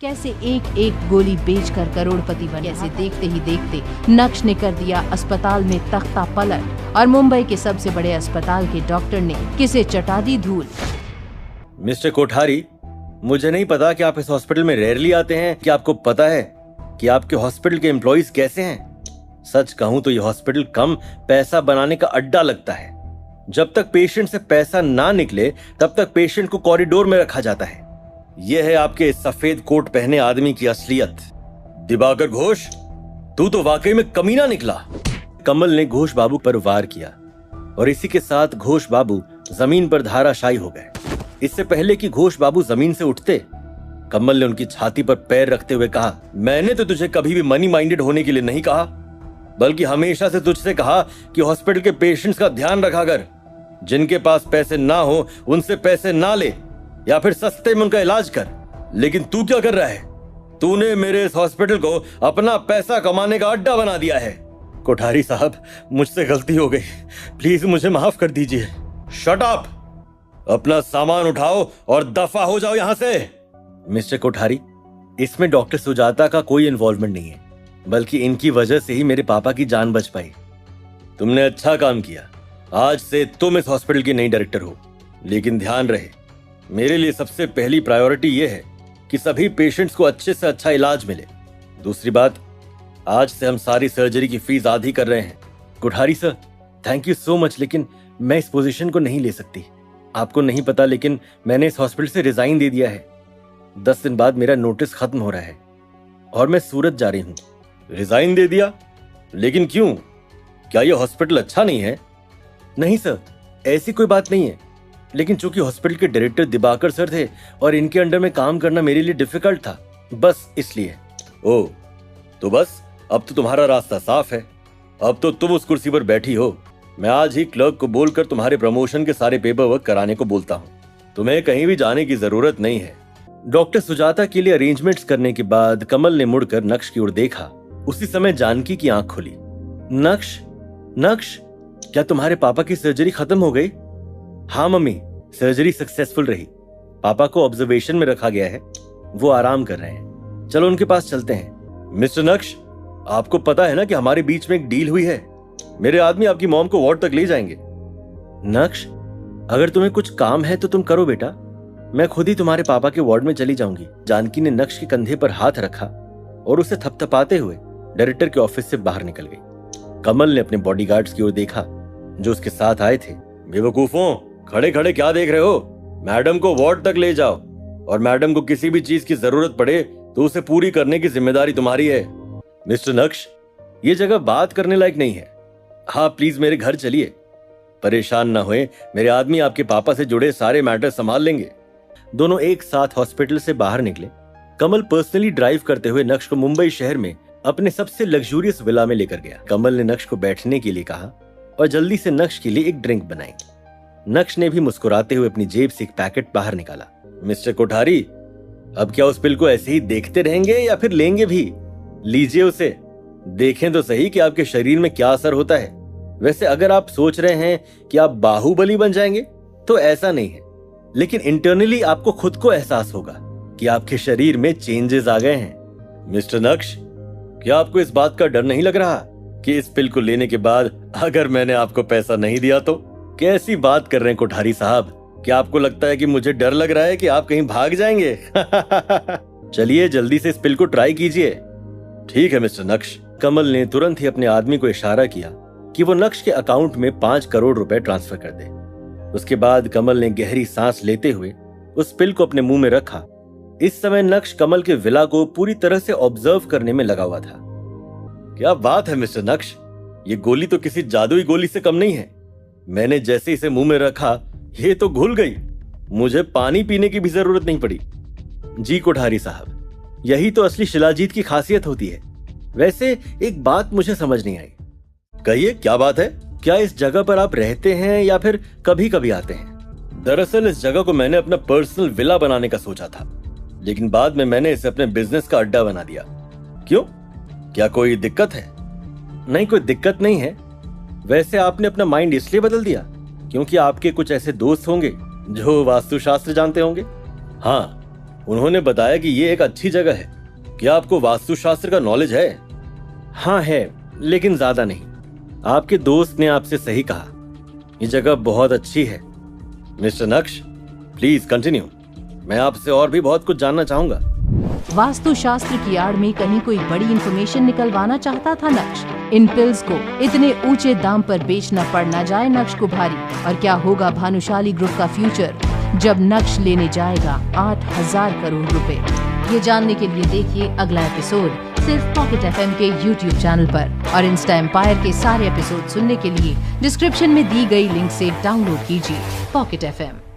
कैसे एक एक गोली बेचकर करोड़पति बने। कैसे देखते ही देखते नक्श ने कर दिया अस्पताल में तख्ता पलट और मुंबई के सबसे बड़े अस्पताल के डॉक्टर ने किसे चटा दी धूल। मिस्टर कोठारी, मुझे नहीं पता कि आप इस हॉस्पिटल में रेयरली आते हैं। क्या आपको पता है कि आपके हॉस्पिटल के एम्प्लॉइज कैसे हैं? सच कहूं तो ये हॉस्पिटल कम पैसा बनाने का अड्डा लगता है। जब तक पेशेंट से पैसा ना निकले तब तक पेशेंट को कॉरिडोर में रखा जाता है। यह है आपके सफेद कोट पहने आदमी की असलियत। दिवाकर घोष, तू तो वाकई में कमीना निकला। कमल ने घोष बाबू पर वार किया और इसी के साथ घोष बाबू जमीन पर धाराशायी हो गए। इससे पहले कि घोष बाबू जमीन से उठते, कमल ने उनकी छाती पर पैर रखते हुए कहा, मैंने तो तुझे कभी भी मनी माइंडेड होने के लिए नहीं कहा, बल्कि हमेशा से तुझसे कहा कि हॉस्पिटल के पेशेंट्स का ध्यान रखा कर। जिनके पास पैसे ना हो उनसे पैसे ना ले या फिर सस्ते में उनका इलाज कर। लेकिन तू क्या कर रहा है? तूने मेरे इस हॉस्पिटल को अपना पैसा कमाने का अड्डा बना दिया है। कोठारी साहब, मुझसे गलती हो गई, प्लीज मुझे माफ कर दीजिए। Shut up! अपना सामान उठाओ और दफा हो जाओ यहां से। मिस्टर कोठारी, इसमें डॉक्टर सुजाता का कोई इन्वॉल्वमेंट नहीं है, बल्कि इनकी वजह से ही मेरे पापा की जान बच पाई। तुमने अच्छा काम किया। आज से तुम इस हॉस्पिटल की नई डायरेक्टर हो। लेकिन ध्यान रहे, मेरे लिए सबसे पहली प्रायोरिटी यह है कि सभी पेशेंट्स को अच्छे से अच्छा इलाज मिले। दूसरी बात, आज से हम सारी सर्जरी की फीस आधी कर रहे हैं। Kothari sir, thank you so much, लेकिन मैं इस पोजीशन को नहीं ले सकती। आपको नहीं पता, लेकिन मैंने इस हॉस्पिटल से रिजाइन दे दिया है। 10 दिन बाद मेरा नोटिस खत्म हो रहा है और मैं सूरत जा रही हूँ। रिजाइन दे दिया? लेकिन क्यों? क्या यह हॉस्पिटल अच्छा नहीं है? नहीं सर, ऐसी कोई बात नहीं है, लेकिन चूंकि हॉस्पिटल के डायरेक्टर दिवाकर सर थे और इनके अंडर में काम करना मेरे लिए डिफिकल्ट था, बस इसलिए। ओह, तो बस अब तो तुम्हारा रास्ता साफ है। अब तो तुम उस कुर्सी पर बैठी हो। मैं आज ही क्लर्क को बोलकर तुम्हारे प्रमोशन के सारे पेपर वर्क कराने को बोलता हूँ। तुम्हें कहीं भी जाने की जरूरत नहीं है। डॉक्टर सुजाता के लिए अरेंजमेंट्स करने के बाद कमल ने मुड़कर नक्श की ओर देखा। उसी समय जानकी की आंख खुली। नक्श, नक्श, क्या तुम्हारे पापा की सर्जरी खत्म हो गई? हाँ मम्मी, सर्जरी सक्सेसफुल रही। पापा को ऑब्जर्वेशन में रखा गया है, वो आराम कर रहे हैं। चलो उनके पास चलते हैं। मिस्टर नक्श, आपको पता है ना कि हमारे बीच में एक डील हुई है। मेरे आदमी आपकी मॉम को वार्ड तक ले जाएंगे। नक्श, अगर तुम्हें कुछ काम है तो तुम करो बेटा, मैं खुद ही तुम्हारे पापा के वार्ड में चली जाऊंगी। जानकी ने नक्श के कंधे पर हाथ रखा और उसे थपथपाते हुए डायरेक्टर के ऑफिस से बाहर निकल गई। कमल ने अपने बॉडीगार्ड्स की ओर देखा जो उसके साथ आए थे। बेवकूफों, खड़े खड़े क्या देख रहे हो? मैडम को वार्ड तक ले जाओ, और मैडम को किसी भी चीज की जरूरत पड़े तो उसे पूरी करने की जिम्मेदारी तुम्हारी है। मिस्टर नक्श, ये जगह बात करने लायक नहीं है। हाँ, प्लीज मेरे घर चलिए। परेशान ना होए, मेरे आदमी आपके पापा से जुड़े सारे मैटर संभाल लेंगे। दोनों एक साथ हॉस्पिटल से बाहर निकले। कमल पर्सनली ड्राइव करते हुए नक्श को मुंबई शहर में अपने सबसे लग्जूरियस विला में लेकर गया। कमल ने नक्श को बैठने के लिए कहा और जल्दी से नक्श के लिए एक ड्रिंक बनाई। नक्श ने भी मुस्कुराते हुए अपनी जेब से एक पैकेट बाहर निकाला। मिस्टर कोठारी, अब क्या उस पिल को ऐसे ही देखते रहेंगे या फिर लेंगे भी? लीजिए उसे, देखें तो सही कि आपके शरीर में क्या असर होता है। वैसे अगर आप सोच रहे हैं कि आप बाहुबली बन जाएंगे तो ऐसा नहीं है, लेकिन इंटरनली आपको खुद को एहसास होगा कि आपके शरीर में चेंजेस आ गए हैं। मिस्टर नक्श, क्या आपको इस बात का डर नहीं लग रहा कि इस पिल को लेने के बाद अगर मैंने आपको पैसा नहीं दिया तो? कैसी बात कर रहे हैं कोठारी साहब? क्या आपको लगता है कि मुझे डर लग रहा है कि आप कहीं भाग जाएंगे? चलिए जल्दी से इस पिल को ट्राई कीजिए। ठीक है मिस्टर नक्श। कमल ने तुरंत ही अपने आदमी को इशारा किया कि वो नक्श के अकाउंट में 5 करोड़ रुपए ट्रांसफर कर दे। उसके बाद कमल ने गहरी सांस लेते हुए उस पिल को अपने मुंह में रखा। इस समय नक्श कमल के विला को पूरी तरह से ऑब्जर्व करने में लगा हुआ था। क्या बात है मिस्टर नक्श, ये गोली तो किसी जादुई गोली से कम नहीं है। मैंने जैसे इसे मुंह में रखा, ये तो घुल गई। मुझे पानी पीने की भी जरूरत नहीं पड़ी। जी कोठारी साहब, यही तो असली शिलाजीत की खासियत होती है। वैसे एक बात मुझे समझ नहीं आई। कहिए, क्या बात है? क्या इस जगह पर आप रहते हैं या फिर कभी कभी आते हैं? दरअसल इस जगह को मैंने अपना पर्सनल विला बनाने का सोचा था, लेकिन बाद में मैंने इसे अपने बिजनेस का अड्डा बना दिया। क्यों, क्या कोई दिक्कत है? नहीं, कोई दिक्कत नहीं है। वैसे आपने अपना माइंड इसलिए बदल दिया क्योंकि आपके कुछ ऐसे दोस्त होंगे जो वास्तुशास्त्र जानते होंगे। हाँ, उन्होंने बताया कि ये एक अच्छी जगह है। क्या आपको वास्तुशास्त्र का नॉलेज है? हाँ है, लेकिन ज्यादा नहीं। आपके दोस्त ने आपसे सही कहा, ये जगह बहुत अच्छी है। मिस्टर नक्श, प्लीज कंटिन्यू। मैं आपसे और भी बहुत कुछ जानना चाहूंगा। वास्तुशास्त्र की आड़ में कहीं कोई बड़ी इंफॉर्मेशन निकलवाना चाहता था नक्श। इन पिल्स को इतने ऊंचे दाम पर बेचना पड़ ना जाए नक्श को भारी। और क्या होगा भानुशाली ग्रुप का फ्यूचर जब नक्श लेने जाएगा 8,000 करोड़ रुपए। ये जानने के लिए देखिए अगला एपिसोड सिर्फ पॉकेट FM के YouTube चैनल पर। और इंस्टा एम्पायर के सारे एपिसोड सुनने के लिए डिस्क्रिप्शन में दी गई लिंक से डाउनलोड कीजिए पॉकेट FM।